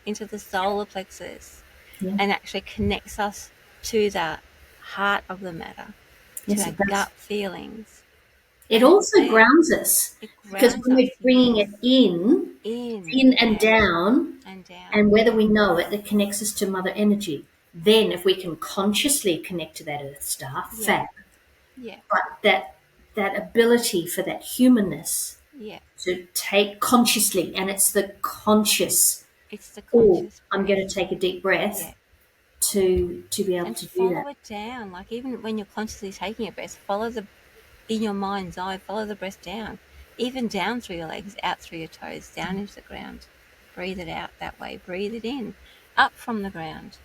[SPEAKER 2] into the solar plexus,
[SPEAKER 1] Yeah.
[SPEAKER 2] and actually connects us to the heart of the matter, to
[SPEAKER 1] Yes,
[SPEAKER 2] our
[SPEAKER 1] it does.
[SPEAKER 2] gut feelings.
[SPEAKER 1] It
[SPEAKER 2] And
[SPEAKER 1] also
[SPEAKER 2] then
[SPEAKER 1] grounds us
[SPEAKER 2] it
[SPEAKER 1] because
[SPEAKER 2] grounds
[SPEAKER 1] when we're
[SPEAKER 2] us,
[SPEAKER 1] bringing
[SPEAKER 2] yes,
[SPEAKER 1] it in and
[SPEAKER 2] yeah,
[SPEAKER 1] down,
[SPEAKER 2] and down,
[SPEAKER 1] and whether
[SPEAKER 2] yeah,
[SPEAKER 1] we know it, it connects us to Mother Energy. Then, if we can consciously connect to that Earth Star,
[SPEAKER 2] yeah,
[SPEAKER 1] fab.
[SPEAKER 2] yeah,
[SPEAKER 1] But that ability for that humanness
[SPEAKER 2] yeah.
[SPEAKER 1] to take consciously, and it's the conscious.
[SPEAKER 2] It's the
[SPEAKER 1] Oh,
[SPEAKER 2] conscious
[SPEAKER 1] I'm going to
[SPEAKER 2] breath,
[SPEAKER 1] take a deep
[SPEAKER 2] yeah.
[SPEAKER 1] breath to be able
[SPEAKER 2] And
[SPEAKER 1] to do that.
[SPEAKER 2] follow it down. Like even when you're consciously taking a breath, follow the in your mind's eye, follow the breath down, even down through your legs, out through your toes, down into the ground. Breathe it out that way. Breathe it in, up from the ground.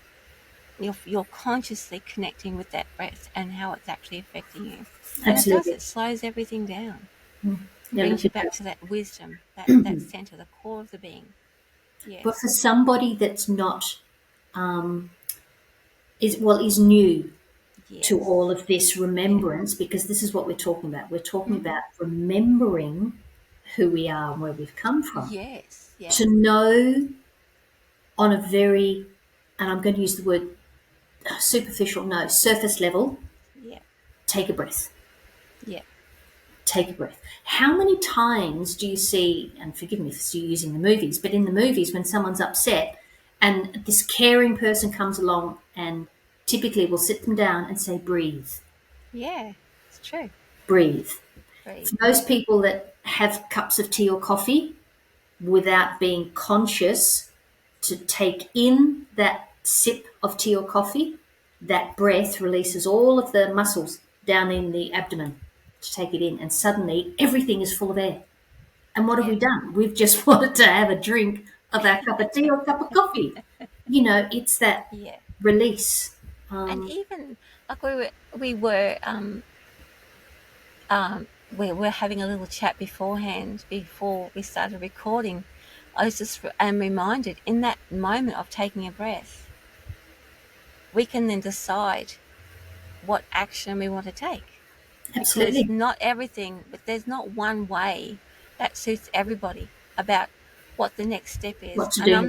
[SPEAKER 2] You're consciously connecting with that breath and how it's actually affecting you. And it does.
[SPEAKER 1] Absolutely.
[SPEAKER 2] It slows everything down. It
[SPEAKER 1] Yeah,
[SPEAKER 2] brings
[SPEAKER 1] look
[SPEAKER 2] you
[SPEAKER 1] at
[SPEAKER 2] back
[SPEAKER 1] that.
[SPEAKER 2] to that wisdom, that center, the core of the being.
[SPEAKER 1] But for
[SPEAKER 2] Yes.
[SPEAKER 1] somebody that's not um, is new to all
[SPEAKER 2] Yes.
[SPEAKER 1] of this
[SPEAKER 2] Yeah.
[SPEAKER 1] remembrance, because this is what we're talking about. We're talking
[SPEAKER 2] Mm-hmm.
[SPEAKER 1] about remembering who we are and where we've come from.
[SPEAKER 2] Yes. Yeah.
[SPEAKER 1] To know on a very, and I'm going to use the word superficial, no, surface level,
[SPEAKER 2] Yeah.
[SPEAKER 1] take a breath.
[SPEAKER 2] Yeah.
[SPEAKER 1] take a breath. How many times do you see, and forgive me for still using the movies, but in the movies when someone's upset and this caring person comes along and typically will sit them down and say, breathe,
[SPEAKER 2] Yeah, it's true.
[SPEAKER 1] breathe.
[SPEAKER 2] Breathe.
[SPEAKER 1] For those
[SPEAKER 2] Yeah.
[SPEAKER 1] people that have cups of tea or coffee without being conscious to take in that sip of tea or coffee, that breath releases all of the muscles down in the abdomen to take it in, and suddenly everything is full of air. And what have
[SPEAKER 2] Yeah.
[SPEAKER 1] we done? We've just wanted to have a drink of our cup of tea or cup of coffee. It's that
[SPEAKER 2] Yeah.
[SPEAKER 1] release.
[SPEAKER 2] And
[SPEAKER 1] Um,
[SPEAKER 2] even like we were having a little chat beforehand before we started recording. I was just am reminded in that moment of taking a breath, we can then decide what action we want to take, because
[SPEAKER 1] Absolutely.
[SPEAKER 2] not everything, but there's not one way that suits everybody about what the next step is.
[SPEAKER 1] What to
[SPEAKER 2] And
[SPEAKER 1] do.
[SPEAKER 2] I'm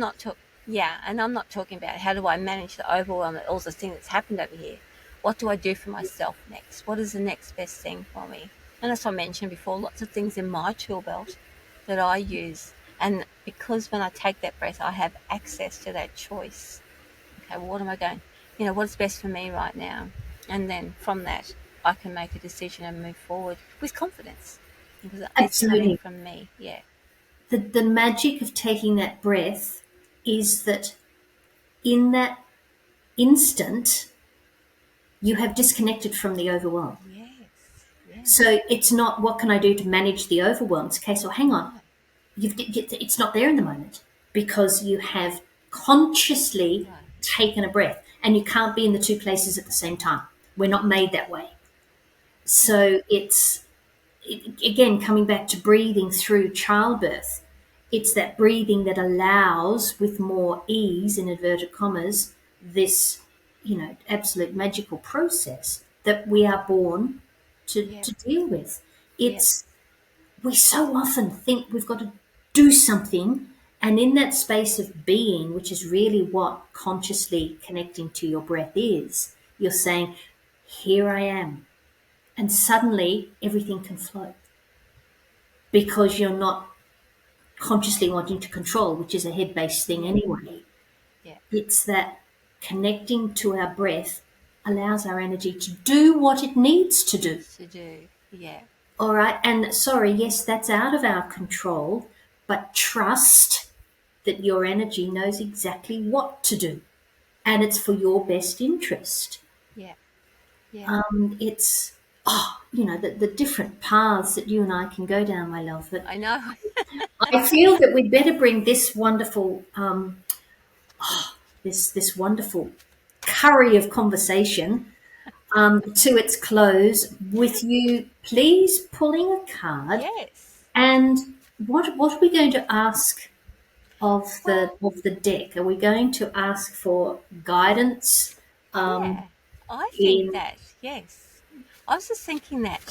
[SPEAKER 2] not talking about how do I manage the overwhelm and all the thing that's happened over here. What do I do for myself next? What is the next best thing for me? And as I mentioned before, lots of things in my tool belt that I use. And because when I take that breath, I have access to that choice. Okay, well, what am I going? What's best for me right now? And then from that, I can make a decision and move forward with confidence because it's coming
[SPEAKER 1] Absolutely.
[SPEAKER 2] from me. Yeah.
[SPEAKER 1] The magic of taking that breath is that in that instant, you have disconnected from the overwhelm.
[SPEAKER 2] Yes. Yeah.
[SPEAKER 1] So it's not what can I do to manage the overwhelm. It's a case of hang on,
[SPEAKER 2] No.
[SPEAKER 1] it's not there in the moment because you have consciously
[SPEAKER 2] Right.
[SPEAKER 1] taken a breath, and you can't be in the two places at the same time. We're not made that way.
[SPEAKER 2] Yeah.
[SPEAKER 1] So again, coming back to breathing through childbirth, it's that breathing that allows, with more ease, in inverted commas, this, absolute magical process that we are born
[SPEAKER 2] Yeah.
[SPEAKER 1] to deal with.
[SPEAKER 2] Yes.
[SPEAKER 1] It's, we so often think we've got to do something. And in that space of being, which is really what consciously connecting to your breath is, you're saying, here I am. And suddenly everything can flow because you're not consciously wanting to control, which is a head based thing
[SPEAKER 2] Yeah.
[SPEAKER 1] anyway.
[SPEAKER 2] Yeah.
[SPEAKER 1] It's that connecting to our breath allows our energy to do what it needs to do.
[SPEAKER 2] Needs to do. Yeah.
[SPEAKER 1] All right. And sorry, yes, that's out of our control, but trust that your energy knows exactly what to do and it's for your best interest.
[SPEAKER 2] Yeah. Yeah.
[SPEAKER 1] It's, the different paths that you and I can go down, my love. But
[SPEAKER 2] I know.
[SPEAKER 1] I feel that we'd better bring this wonderful this wonderful curry of conversation to its close with you please pulling a card.
[SPEAKER 2] Yes.
[SPEAKER 1] And what are we going to ask of the
[SPEAKER 2] Well,
[SPEAKER 1] deck? Are we going to ask for guidance
[SPEAKER 2] yeah. I think
[SPEAKER 1] in
[SPEAKER 2] that, yes. I was just thinking that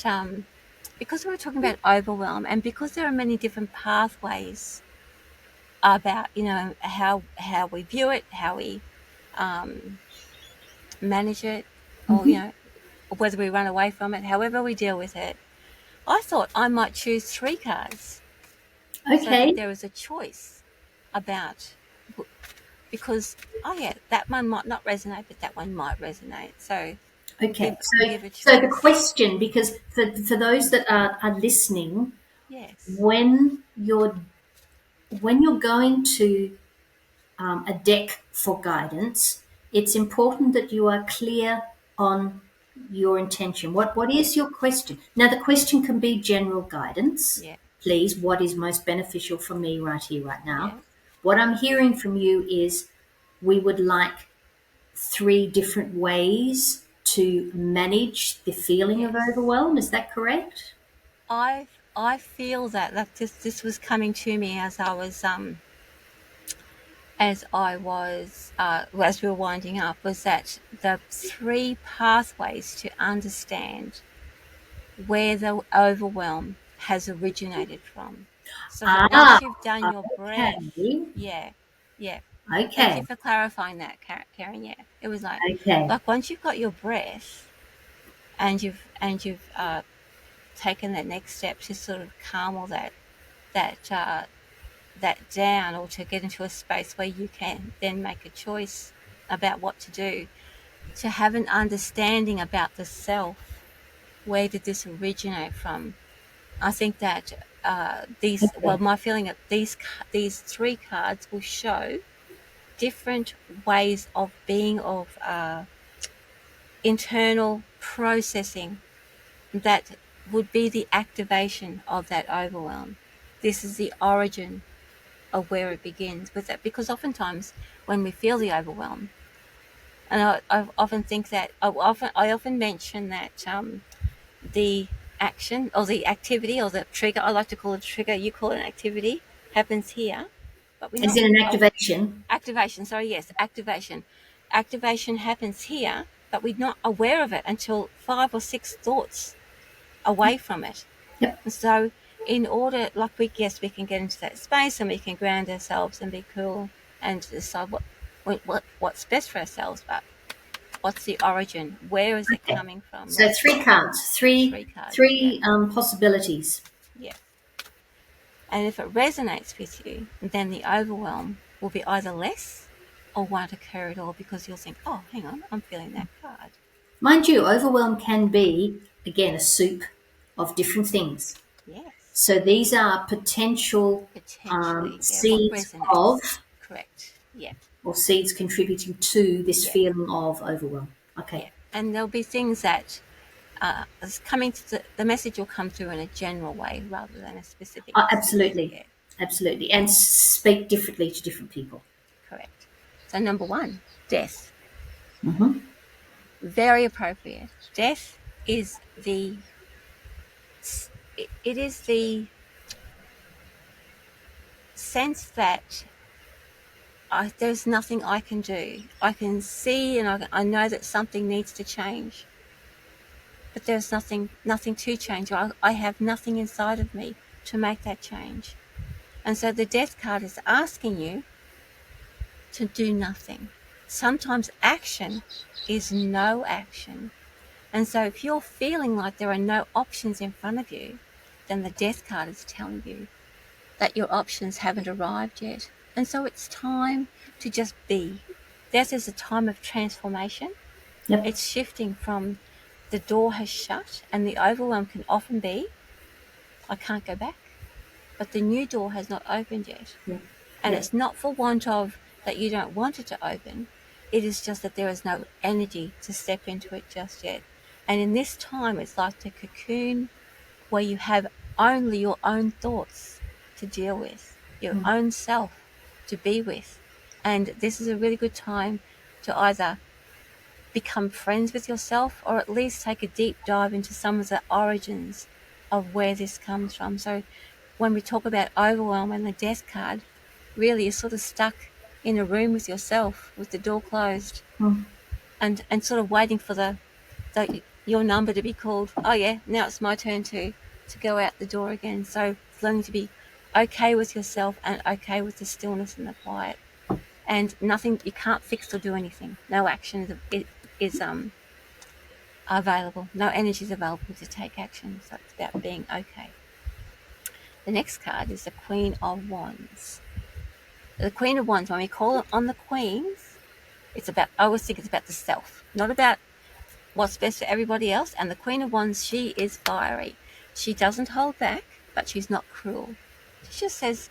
[SPEAKER 2] because we were talking about overwhelm and because there are many different pathways about how we view it, how we um, manage it, or
[SPEAKER 1] Mhm.
[SPEAKER 2] whether we run away from it, however we deal with it. I thought I might choose 3 cards so that
[SPEAKER 1] Okay,
[SPEAKER 2] there is a choice about, because oh yeah, that one might not resonate, but that one might resonate. So
[SPEAKER 1] okay.
[SPEAKER 2] give a
[SPEAKER 1] So the
[SPEAKER 2] choice.
[SPEAKER 1] question, because for those that are listening,
[SPEAKER 2] Yes.
[SPEAKER 1] when you're going to a deck for guidance, it's important that you are clear on your intention. What
[SPEAKER 2] Yeah.
[SPEAKER 1] is your question? Now, the question can be general guidance.
[SPEAKER 2] Yeah.
[SPEAKER 1] Please, what is most beneficial for me right here, right now?
[SPEAKER 2] Yeah.
[SPEAKER 1] What I'm hearing from you is we would like 3 different ways to manage the feeling of
[SPEAKER 2] Yes.
[SPEAKER 1] overwhelm. Is that correct?
[SPEAKER 2] I feel that this was coming to me as we were winding up, was that the 3 pathways to understand where the overwhelm has originated from. So that
[SPEAKER 1] Ah,
[SPEAKER 2] once you've done your breath,
[SPEAKER 1] okay.
[SPEAKER 2] yeah, yeah. Thank you
[SPEAKER 1] Okay.
[SPEAKER 2] for clarifying that, Keryn. Yeah, it was
[SPEAKER 1] Okay.
[SPEAKER 2] like once you've got your breath and you've taken that next step to sort of calm all that that down, or to get into a space where you can then make a choice about what to do, to have an understanding about the self. Where did this originate from? I think that
[SPEAKER 1] Okay.
[SPEAKER 2] my feeling that these three cards will show different ways of being, of internal processing that would be the activation of that overwhelm. This is the origin of where it begins with that, because oftentimes when we feel the overwhelm, and I often think that I often mention that the action or the activity or the trigger, I like to call it a trigger, you call it an activity, happens here, but we're
[SPEAKER 1] As
[SPEAKER 2] not
[SPEAKER 1] in an activation.
[SPEAKER 2] activation. Sorry, yes, activation. Activation happens here, but we're not aware of it until 5 or 6 thoughts away from it.
[SPEAKER 1] Yep.
[SPEAKER 2] And so, in order, like we can get into that space and we can ground ourselves and be cool and decide what's best for ourselves. But what's the origin? Where is it
[SPEAKER 1] Okay.
[SPEAKER 2] coming from?
[SPEAKER 1] So
[SPEAKER 2] Like
[SPEAKER 1] three cards,
[SPEAKER 2] three cards, yeah,
[SPEAKER 1] possibilities.
[SPEAKER 2] yeah. And if it resonates with you, then the overwhelm will be either less or won't occur at all, because you'll think, oh, hang on, I'm feeling that card.
[SPEAKER 1] Mind you, overwhelm can be, again, a soup of different things.
[SPEAKER 2] Yes,
[SPEAKER 1] So these are potential
[SPEAKER 2] potentially. Yeah, what
[SPEAKER 1] seeds of,
[SPEAKER 2] resonates? Correct. Yeah,
[SPEAKER 1] or seeds contributing to this
[SPEAKER 2] yeah,
[SPEAKER 1] feeling of overwhelm. Okay.
[SPEAKER 2] yeah. And there'll be things that is coming to the message will come through in a general way rather than a specific message.
[SPEAKER 1] Absolutely.
[SPEAKER 2] Yeah,
[SPEAKER 1] Absolutely. And speak differently to different people.
[SPEAKER 2] correct. So number one, death.
[SPEAKER 1] Hmm.
[SPEAKER 2] Very appropriate. Death is it is the sense that there's nothing I can do. I can see and I know that something needs to change, but there's nothing to change. I have nothing inside of me to make that change. And so the death card is asking you to do nothing. Sometimes action is no action. And so if you're feeling like there are no options in front of you, then the death card is telling you that your options haven't arrived yet. And so it's time to just be. Death is a time of transformation.
[SPEAKER 1] Yep.
[SPEAKER 2] It's shifting from the door has shut, and the overwhelm can often be, I can't go back, but the new door has not opened yet.
[SPEAKER 1] Yep.
[SPEAKER 2] And
[SPEAKER 1] Yep.
[SPEAKER 2] it's not for want of that you don't want it to open. It is just that there is no energy to step into it just yet. And in this time, it's like the cocoon where you have only your own thoughts to deal with, your own self to be with. And this is a really good time to either become friends with yourself or at least take a deep dive into some of the origins of where this comes from. So when we talk about overwhelm and the death card, really you're sort of stuck in a room with yourself with the door closed,
[SPEAKER 1] Mm.
[SPEAKER 2] and sort of waiting for your number to be called. Oh yeah, now it's my turn to go out the door again. So learning to be okay with yourself and okay with the stillness and the quiet, and nothing, you can't fix or do anything. No action is available. No energy is available to take action. So it's about being okay. The next card is the Queen of Wands. The Queen of Wands, when we call on the Queens, it's about, I always think it's about the self, not about what's best for everybody else. And the Queen of Wands, she is fiery. She doesn't hold back, but she's not cruel. She just says,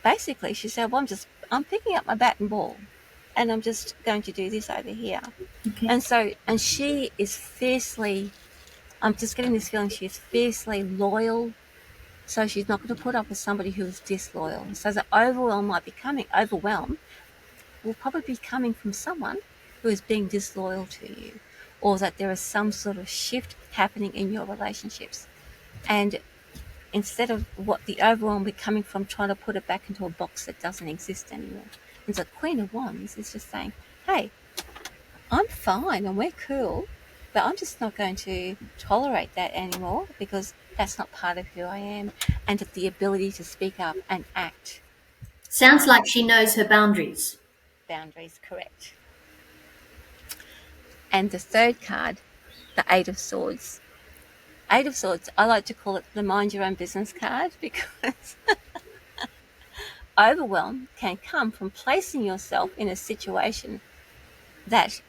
[SPEAKER 2] basically, she said, well, I'm picking up my bat and ball, and I'm just going to do this over here.
[SPEAKER 1] Okay.
[SPEAKER 2] And she is fiercely, I'm just getting this feeling she is fiercely loyal. So she's not going to put up with somebody who is disloyal. So the overwhelm will probably be coming from someone who is being disloyal to you, or that there is some sort of shift happening in your relationships. And instead of what the overwhelm be coming from, trying to put it back into a box that doesn't exist anymore. And so Queen of Wands is just saying, hey, I'm fine and we're cool, but I'm just not going to tolerate that anymore, because that's not part of who I am. And the ability to speak up and act.
[SPEAKER 1] Sounds like she knows her boundaries.
[SPEAKER 2] Boundaries, correct. And the third card, the Eight of Swords. Eight of Swords, I like to call it the mind your own business card, because overwhelm can come from placing yourself in a situation that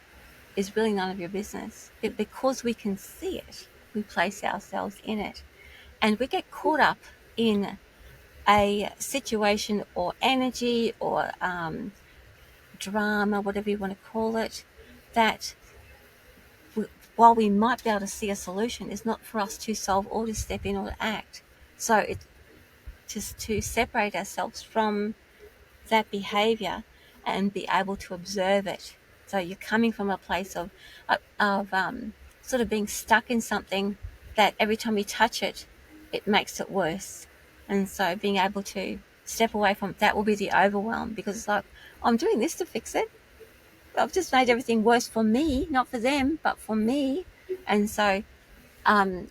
[SPEAKER 2] is really none of your business. Because we can see it, we place ourselves in it. And we get caught up in a situation or energy or drama, whatever you want to call it, that while we might be able to see a solution, is not for us to solve or to step in or to act. So it's just to separate ourselves from that behavior and be able to observe it. So you're coming from a place of sort of being stuck in something that every time you touch it, it makes it worse. And so being able to step away from that will be the overwhelm, because it's like, I'm doing this to fix it. I've just made everything worse for me, not for them, but for me. And so I'm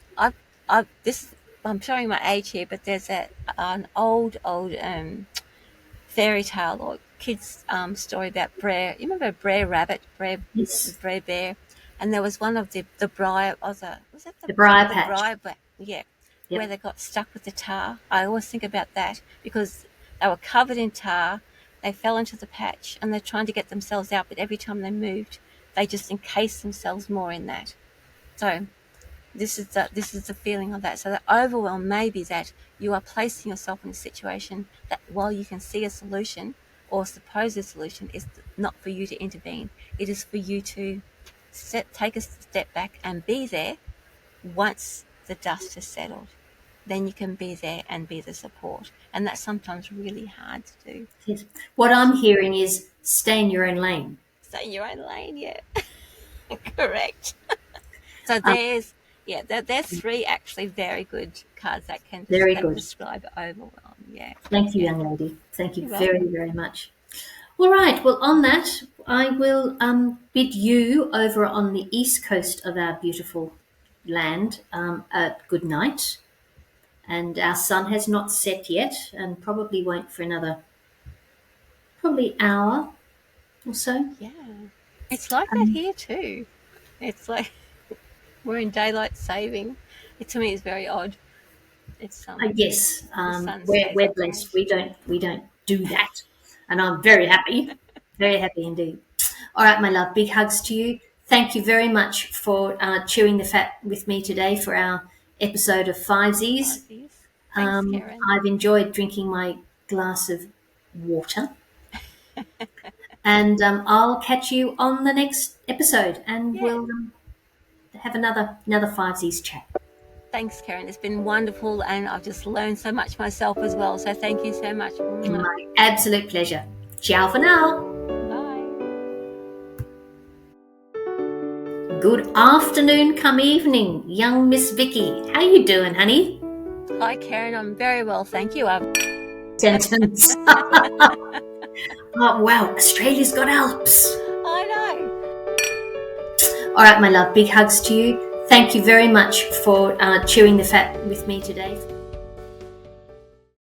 [SPEAKER 2] showing my age here, but there's an old fairy tale or kids story about Brer. You remember Brer Rabbit,
[SPEAKER 1] Yes.
[SPEAKER 2] Brer Bear? And there was one of the briar. Was that
[SPEAKER 1] The briar
[SPEAKER 2] the
[SPEAKER 1] patch.
[SPEAKER 2] briar? Yeah,
[SPEAKER 1] Yep.
[SPEAKER 2] where they got stuck with the tar. I always think about that, because they were covered in tar. They fell into the patch and they're trying to get themselves out, but every time they moved, they just encased themselves more in that. So this is the feeling of that. So the overwhelm may be that you are placing yourself in a situation that, while you can see a solution or suppose a solution, is not for you to intervene. It is for you to take a step back and be there. Once the dust has settled, then you can be there and be the support. And that's sometimes really hard to do.
[SPEAKER 1] Yes. What I'm hearing is stay in your own lane.
[SPEAKER 2] Stay in your own lane, yeah. Correct. So
[SPEAKER 1] Um,
[SPEAKER 2] there's three actually very good cards that
[SPEAKER 1] Very good.
[SPEAKER 2] describe overwhelm. Yeah.
[SPEAKER 1] Thank you,
[SPEAKER 2] Yeah.
[SPEAKER 1] young lady. Thank you
[SPEAKER 2] You're
[SPEAKER 1] very,
[SPEAKER 2] welcome.
[SPEAKER 1] very much. All right. Well, on that, I will bid you over on the east coast of our beautiful land a good night. And our sun has not set yet, and probably won't for another probably hour or so.
[SPEAKER 2] Yeah. It's like that
[SPEAKER 1] Um,
[SPEAKER 2] here too. It's like we're in daylight saving. It, to me, is very odd. It's
[SPEAKER 1] yes,
[SPEAKER 2] the sun
[SPEAKER 1] we're
[SPEAKER 2] stays
[SPEAKER 1] we're
[SPEAKER 2] up
[SPEAKER 1] blessed.
[SPEAKER 2] late.
[SPEAKER 1] We don't do that, and I'm very happy indeed. All right, my love. Big hugs to you. Thank you very much for chewing the fat with me today for our episode of Fivesies.
[SPEAKER 2] Fuzzies. Thanks, Keryn.
[SPEAKER 1] I've enjoyed drinking my glass of water, and I'll catch you on the next episode, and
[SPEAKER 2] Yeah.
[SPEAKER 1] we'll have another Fivesies chat.
[SPEAKER 2] Thanks, Keryn. It's been wonderful, and I've just learned so much myself as well. So thank you so much.
[SPEAKER 1] My absolute pleasure. Ciao for now.
[SPEAKER 2] Bye.
[SPEAKER 1] Good afternoon, come evening, young Miss Vicki. How you doing, honey?
[SPEAKER 2] Hi, Keryn. I'm very well, thank you.
[SPEAKER 1] Sentence. Oh, wow, Australia's got Alps.
[SPEAKER 2] I know.
[SPEAKER 1] All right, my love, big hugs to you. Thank you very much for chewing the fat with me today.